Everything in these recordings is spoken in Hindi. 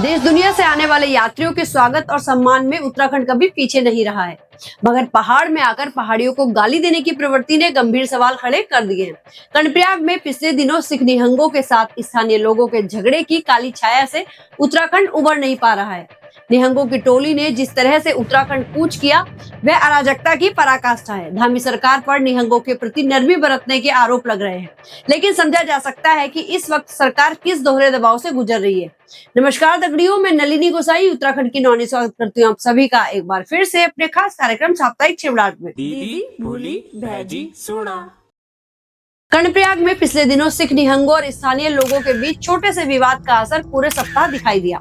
देश दुनिया से आने वाले यात्रियों के स्वागत और सम्मान में उत्तराखंड कभी पीछे नहीं रहा है, मगर पहाड़ में आकर पहाड़ियों को गाली देने की प्रवृत्ति ने गंभीर सवाल खड़े कर दिए हैं। कर्णप्रयाग में पिछले दिनों सिख निहंगों के साथ स्थानीय लोगों के झगड़े की काली छाया से उत्तराखंड उबर नहीं पा रहा है। निहंगों की टोली ने जिस तरह से उत्तराखंड कूच किया, वह अराजकता की पराकाष्ठा है। धामी सरकार पर निहंगों के प्रति नरमी बरतने के आरोप लग रहे हैं, लेकिन समझा जा सकता है कि इस वक्त सरकार किस दोहरे दबाव से गुजर रही है। नमस्कार दगड़ियों, मैं नलिनी गोसाई उत्तराखंड की नौनी स्वागत करती हूँ आप सभी का एक बार फिर से अपने खास कार्यक्रम साप्ताहिक चिवड़ाट में। दीदी भूली भैजी सुना। कर्णप्रयाग में पिछले दिनों सिख निहंगों और स्थानीय लोगों के बीच छोटे से विवाद का असर पूरे सप्ताह दिखाई दिया।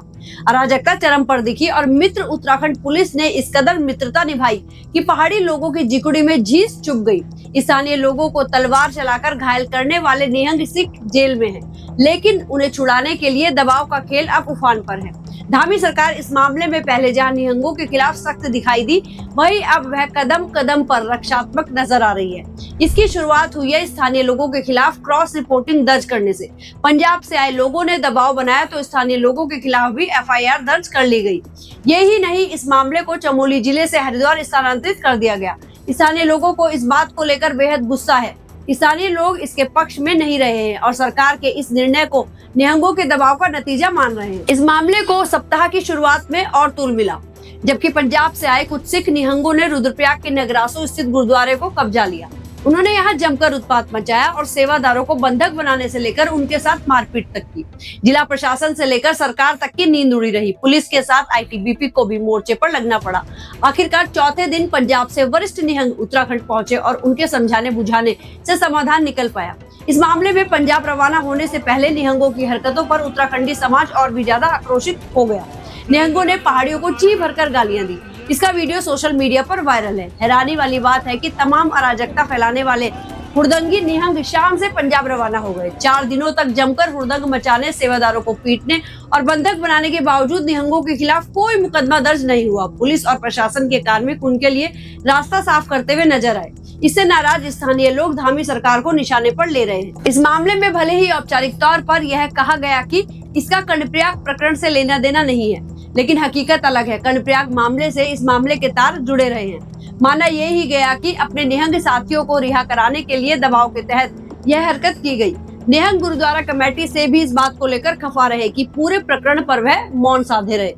अराजकता चरम पर दिखी और मित्र उत्तराखंड पुलिस ने इस कदर मित्रता निभाई कि पहाड़ी लोगों की जिकुड़ी में झीस चुभ गई। स्थानीय लोगों को तलवार चलाकर घायल करने वाले निहंग सिख जेल में हैं, लेकिन उन्हें छुड़ाने के लिए दबाव का खेल अब उफान पर है। धामी सरकार इस मामले में पहले जहां निहंगों के खिलाफ सख्त दिखाई दी, वहीं अब वह कदम कदम पर रक्षात्मक नजर आ रही है। इसकी शुरुआत हुई है स्थानीय लोगों के खिलाफ क्रॉस रिपोर्टिंग दर्ज करने से। पंजाब से आए लोगों ने दबाव बनाया तो स्थानीय लोगों के खिलाफ भी एफआईआर दर्ज कर ली गई। यही नहीं, इस मामले को चमोली जिले से हरिद्वार स्थानांतरित कर दिया गया। स्थानीय लोगों को इस बात को लेकर बेहद गुस्सा है। स्थानीय लोग इसके पक्ष में नहीं रहे हैं और सरकार के इस निर्णय को निहंगों के दबाव का नतीजा मान रहे हैं। इस मामले को सप्ताह की शुरुआत में और तूल मिला, जबकि पंजाब से आए कुछ सिख निहंगों ने रुद्रप्रयाग के नगरासू स्थित गुरुद्वारे को कब्जा लिया। उन्होंने यहाँ जमकर उत्पात मचाया और सेवादारों को बंधक बनाने से लेकर उनके साथ मारपीट तक की। जिला प्रशासन से लेकर सरकार तक की नींद उड़ी रही। पुलिस के साथ आईटीबीपी को भी मोर्चे पर लगना पड़ा। आखिरकार चौथे दिन पंजाब से वरिष्ठ निहंग उत्तराखंड पहुंचे और उनके समझाने बुझाने से समाधान निकल पाया। इस मामले में पंजाब रवाना होने से पहले निहंगों की हरकतों पर उत्तराखंडी समाज और भी ज्यादा आक्रोशित हो गया। निहंगों ने पहाड़ियों को ची भरकर गालियां दी। इसका वीडियो सोशल मीडिया पर वायरल है। हैरानी वाली बात है कि तमाम अराजकता फैलाने वाले हुड़दंगी निहंग शाम से पंजाब रवाना हो गए। 4 दिनों तक जमकर हुड़दंग मचाने, सेवादारों को पीटने और बंधक बनाने के बावजूद निहंगों के खिलाफ कोई मुकदमा दर्ज नहीं हुआ। पुलिस और प्रशासन के कार्मिक उनके लिए रास्ता साफ करते हुए नजर आए। इससे नाराज स्थानीय लोग धामी सरकार को निशाने पर ले रहे हैं। इस मामले में भले ही औपचारिक तौर पर यह कहा गया कि इसका कर्णप्रयाग प्रकरण से लेना देना नहीं है, लेकिन हकीकत अलग है। कर्णप्रयाग मामले से इस मामले के तार जुड़े रहे हैं। माना यह ही गया कि अपने निहंग साथियों को रिहा कराने के लिए दबाव के तहत यह हरकत की गई। निहंग गुरुद्वारा कमेटी से भी इस बात को लेकर खफा रहे कि पूरे प्रकरण पर वह मौन साधे रहे।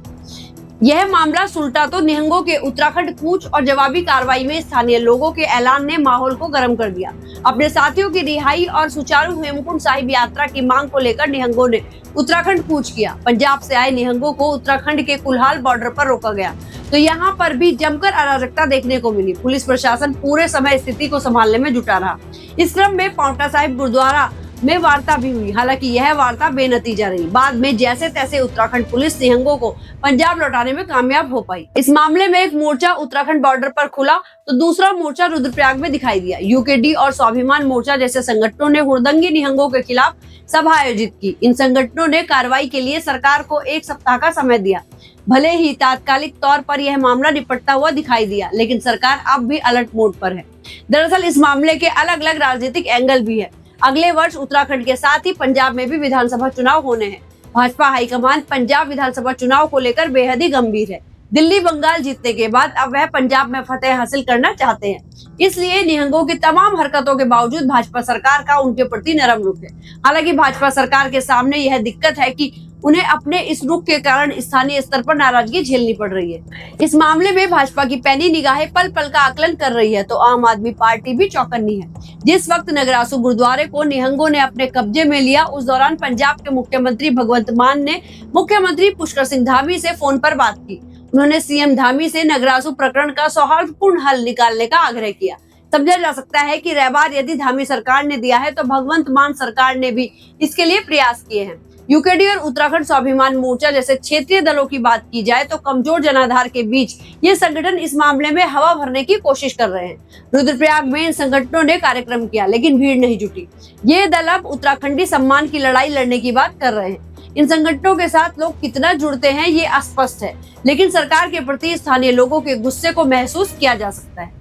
यह मामला सुलटा तो निहंगों के उत्तराखंड कूच और जवाबी कार्रवाई में स्थानीय लोगों के ऐलान ने माहौल को गर्म कर दिया। अपने साथियों की रिहाई और सुचारू हेमकुंड साहिब यात्रा की मांग को लेकर निहंगों ने उत्तराखंड कूच किया। पंजाब से आए निहंगों को उत्तराखंड के कुल्हाल बॉर्डर पर रोका गया, तो यहाँ पर भी जमकर अराजकता देखने को मिली। पुलिस प्रशासन पूरे समय स्थिति को संभालने में जुटा रहा। इस क्रम में पांवटा साहिब गुरुद्वारा में वार्ता भी हुई, हालांकि यह वार्ता बेनतीजा रही। बाद में जैसे तैसे उत्तराखंड पुलिस निहंगों को पंजाब लौटाने में कामयाब हो पाई। इस मामले में एक मोर्चा उत्तराखंड बॉर्डर पर खुला तो दूसरा मोर्चा रुद्रप्रयाग में दिखाई दिया। यूकेडी और स्वाभिमान मोर्चा जैसे संगठनों ने हुड़दंगी निहंगों के खिलाफ सभा आयोजित की। इन संगठनों ने कार्रवाई के लिए सरकार को 1 सप्ताह का समय दिया। भले ही तात्कालिक तौर पर यह मामला निपटता हुआ दिखाई दिया, लेकिन सरकार अब भी अलर्ट मोड पर है। दरअसल इस मामले के अलग अलग राजनीतिक एंगल भी है। अगले वर्ष उत्तराखंड के साथ ही पंजाब में भी विधानसभा चुनाव होने हैं। भाजपा हाईकमान पंजाब विधानसभा चुनाव को लेकर बेहद ही गंभीर है। दिल्ली बंगाल जीतने के बाद अब वह पंजाब में फतेह हासिल करना चाहते हैं। इसलिए निहंगों की तमाम हरकतों के बावजूद भाजपा सरकार का उनके प्रति नरम रुख है। हालांकि भाजपा सरकार के सामने यह दिक्कत है कि उन्हें अपने इस रुख के कारण स्थानीय स्तर पर नाराजगी झेलनी पड़ रही है। इस मामले में भाजपा की पैनी निगाहें पल पल का आकलन कर रही है, तो आम आदमी पार्टी भी चौकन्नी है। जिस वक्त नगरासू गुरुद्वारे को निहंगों ने अपने कब्जे में लिया, उस दौरान पंजाब के मुख्यमंत्री भगवंत मान ने मुख्यमंत्री पुष्कर सिंह धामी से फोन पर बात की। उन्होंने सीएम धामी से नगरासू प्रकरण का सौहार्दपूर्ण हल निकालने का आग्रह किया। समझा जा सकता है कि रहबार यदि धामी सरकार ने दिया है, तो भगवंत मान सरकार ने भी इसके लिए प्रयास किए हैं। यूकेडी और उत्तराखंड स्वाभिमान मोर्चा जैसे क्षेत्रीय दलों की बात की जाए तो कमजोर जनाधार के बीच ये संगठन इस मामले में हवा भरने की कोशिश कर रहे हैं। रुद्रप्रयाग में इन संगठनों ने कार्यक्रम किया, लेकिन भीड़ नहीं जुटी। ये दल अब उत्तराखंडी सम्मान की लड़ाई लड़ने की बात कर रहे हैं। इन संगठनों के साथ लोग कितना जुड़ते हैं ये अस्पष्ट है, लेकिन सरकार के प्रति स्थानीय लोगों के गुस्से को महसूस किया जा सकता है।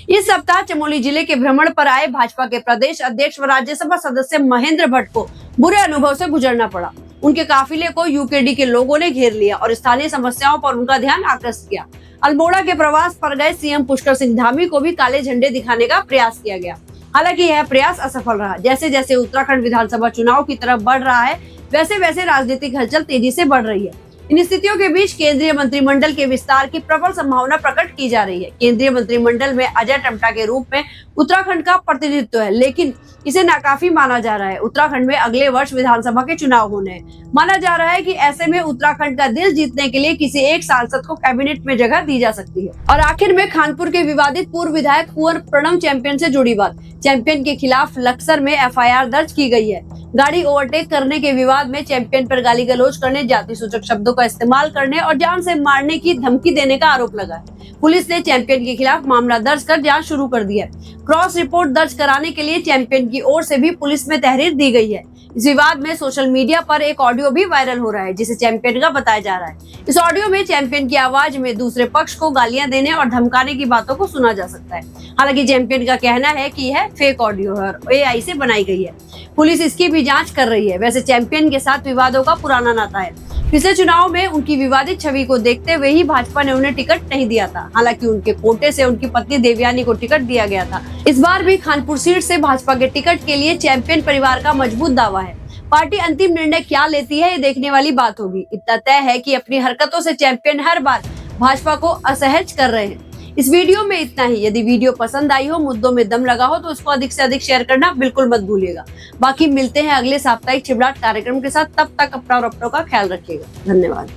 इस सप्ताह चमोली जिले के भ्रमण पर आए भाजपा के प्रदेश अध्यक्ष व राज्यसभा सदस्य महेंद्र भट्ट को बुरे अनुभव से गुजरना पड़ा। उनके काफिले को यूकेडी के लोगों ने घेर लिया और स्थानीय समस्याओं पर उनका ध्यान आकृष्ट किया। अल्मोड़ा के प्रवास पर गए सीएम पुष्कर सिंह धामी को भी काले झंडे दिखाने का प्रयास किया गया। हालांकि यह प्रयास असफल रहा। जैसे जैसे उत्तराखंड विधानसभा चुनाव की तरफ बढ़ रहा है, वैसे वैसे राजनीतिक हलचल तेजी से बढ़ रही है। इन स्थितियों के बीच केंद्रीय मंत्रिमंडल के विस्तार की प्रबल संभावना प्रकट की जा रही है। केंद्रीय मंत्रिमंडल में अजय टम्टा के रूप में उत्तराखंड का प्रतिनिधित्व है, लेकिन इसे नाकाफी माना जा रहा है। उत्तराखंड में अगले वर्ष विधानसभा के चुनाव होने हैं। माना जा रहा है कि ऐसे में उत्तराखंड का दिल जीतने के लिए किसी एक सांसद को कैबिनेट में जगह दी जा सकती है। और आखिर में खानपुर के विवादित पूर्व विधायक कुंवर प्रणव चैंपियन से जुड़ी बात। चैंपियन के खिलाफ लक्सर में एफआईआर दर्ज की गई है। गाड़ी ओवरटेक करने के विवाद में चैंपियन पर गाली गलौज करने, जाति सूचक शब्दों का इस्तेमाल करने और जान से मारने की धमकी देने का आरोप लगा है। पुलिस ने चैंपियन के खिलाफ मामला दर्ज कर जांच शुरू कर दी है। क्रॉस रिपोर्ट दर्ज कराने के लिए चैंपियन की ओर से भी पुलिस में तहरीर दी गई है। इस विवाद में सोशल मीडिया पर एक ऑडियो भी वायरल हो रहा है, जिसे चैंपियन का बताया जा रहा है। इस ऑडियो में चैंपियन की आवाज में दूसरे पक्ष को गालियां देने और धमकाने की बातों को सुना जा सकता है। हालांकि चैंपियन का कहना है कि यह फेक ऑडियो है और एआई से बनाई गई है। पुलिस इसकी भी जांच कर रही है। वैसे चैंपियन के साथ विवादों का पुराना नाता है। पिछले चुनाव में उनकी विवादित छवि को देखते हुए ही भाजपा ने उन्हें टिकट नहीं दिया था। हालांकि उनके कोटे से उनकी पत्नी देवयानी को टिकट दिया गया था। इस बार भी खानपुर सीट से भाजपा के टिकट के लिए चैंपियन परिवार का मजबूत दावा है। पार्टी अंतिम निर्णय क्या लेती है, ये देखने वाली बात होगी। इतना तय है कि अपनी हरकतों से चैंपियन हर बार भाजपा को असहज कर रहे हैं। इस वीडियो में इतना ही। यदि वीडियो पसंद आई हो, मुद्दों में दम लगा हो, तो इसको अधिक से अधिक शेयर करना बिल्कुल मत भूलिएगा। बाकी मिलते हैं अगले साप्ताहिक चिबड़ाट कार्यक्रम के साथ। तब तक अपना और अपनों का ख्याल रखिएगा। धन्यवाद।